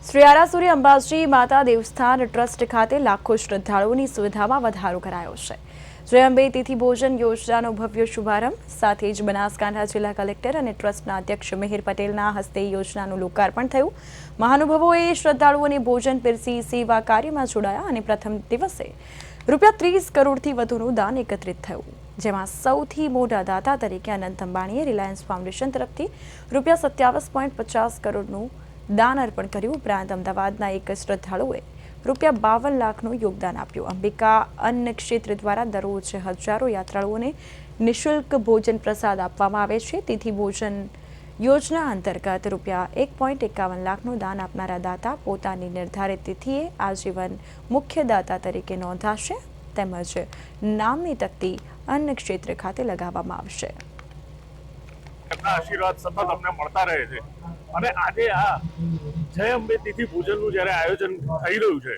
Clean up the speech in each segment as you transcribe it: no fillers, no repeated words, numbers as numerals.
શ્રી આરાસુરી અંબાજી માતા દેવસ્થાન ટ્રસ્ટ ખાતે લાખો શ્રદ્ધાળુઓની સુવિધામાં વધારો કરાયો છે। જય અંબે તિથિ ભોજન યોજનાનો ભવ્ય શુભારંભ સાથે જ બનાસકાંઠા જિલ્લા કલેક્ટર અને ટ્રસ્ટના અધ્યક્ષ મિહિર પટેલના હસ્તે યોજનાનું લોકાર્પણ થયું। મહાનુભાવોએ શ્રદ્ધાળુઓને ભોજન પીરસી સેવા કાર્યમાં જોડાયા અને પ્રથમ દિવસે ₹30 કરોડથી વધુનું દાન એકત્રિત થયું, જેમાં સૌથી મોટા દાતા તરીકે અનંત અંબાણીએ રિલાયન્સ ફાઉન્ડેશન તરફથી ₹27.50 કરોડનું દાન અર્પણ કર્યું। ઉપરાંત અમદાવાદના એક શ્રદ્ધાળુએ ₹52 લાખનું યોગદાન આપ્યું। અંબિકા અન્ન ક્ષેત્ર દ્વારા દરરોજ હજારો યાત્રાળુઓને નિઃશુલ્ક ભોજન પ્રસાદ આપવામાં આવે છે। તિથિ ભોજન યોજના અંતર્ગત ₹1.51 લાખનું દાન આપનારા દાતા પોતાની નિર્ધારિત તિથિએ આજીવન મુખ્ય દાતા તરીકે નોંધાશે તેમજ નામની તકતી અન્ન ક્ષેત્ર ખાતે લગાવવામાં આવશે। આશીર્વાદ સતત અમને મળતા રહે છે અને આજે આ જય અંબે તિથિ પૂજનનું જ્યારે આયોજન થઈ રહ્યું છે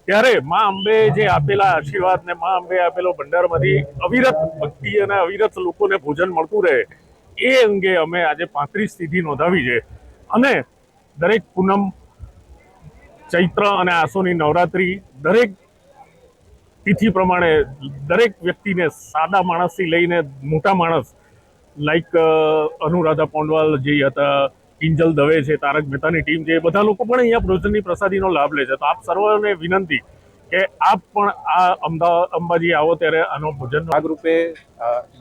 ત્યારે માં અંબે જે આપેલા આશીર્વાદ ને માં અંબે આપેલો ભંડારમાંથી અવિરત ભક્તિ અને અવિરત લોકોને ભોજન મળતું રહે એ અંગે અમે આજે 35 તિથિ નોંધાવી છે અને દરેક પૂનમ, ચૈત્ર અને આસોની નવરાત્રી દરેક તિથિ પ્રમાણે દરેક વ્યક્તિને સાદા માણસથી લઈને મોટા માણસ લાઈક અનુરાધા પોંડવાલ જે હતા, કિંજલ દવે છે, તારક મહેતાની ટીમ છે, બધા લોકો પણ અહીંયા ભોજનની પ્રસાદીનો લાભ લે છે। તો આપ સર્વને વિનંતી કે આપ પણ આ અંબાજી આવો ત્યારે આનો ભોજન ભાગરૂપે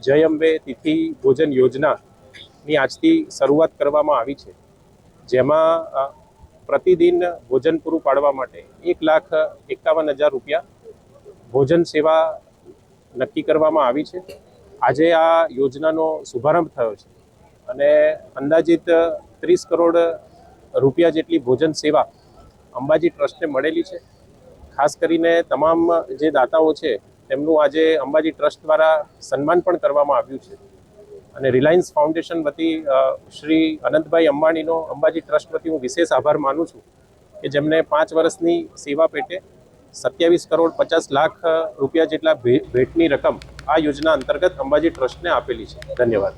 જય અંબે તિથિ ભોજન યોજનાની આજથી શરૂઆત કરવામાં આવી છે, જેમાં પ્રતિદિન ભોજન પૂરું પાડવા માટે ₹1,51,000 ભોજન સેવા નક્કી કરવામાં આવી છે। આજે આ યોજનાનો શુભારંભ થયો છે અને અંદાજિત ₹30 કરોડ જેટલી ભોજન સેવા અંબાજી ટ્રસ્ટને મળેલી છે। ખાસ કરીને તમામ જે દાતાઓ છે તેમનું આજે અંબાજી ટ્રસ્ટ દ્વારા સન્માન પણ કરવામાં આવ્યું છે અને રિલાયન્સ ફાઉન્ડેશન વતી શ્રી અનંતભાઈ અંબાણીનો અંબાજી ટ્રસ્ટ વતી હું વિશેષ આભાર માનું છું કે જેમને 5 વર્ષની સેવા પેટે ₹27.50 કરોડ જેટલા ભેટની રકમ આ યોજના અંતર્ગત અંબાજી ટ્રસ્ટને આપેલી છે। ધન્યવાદ।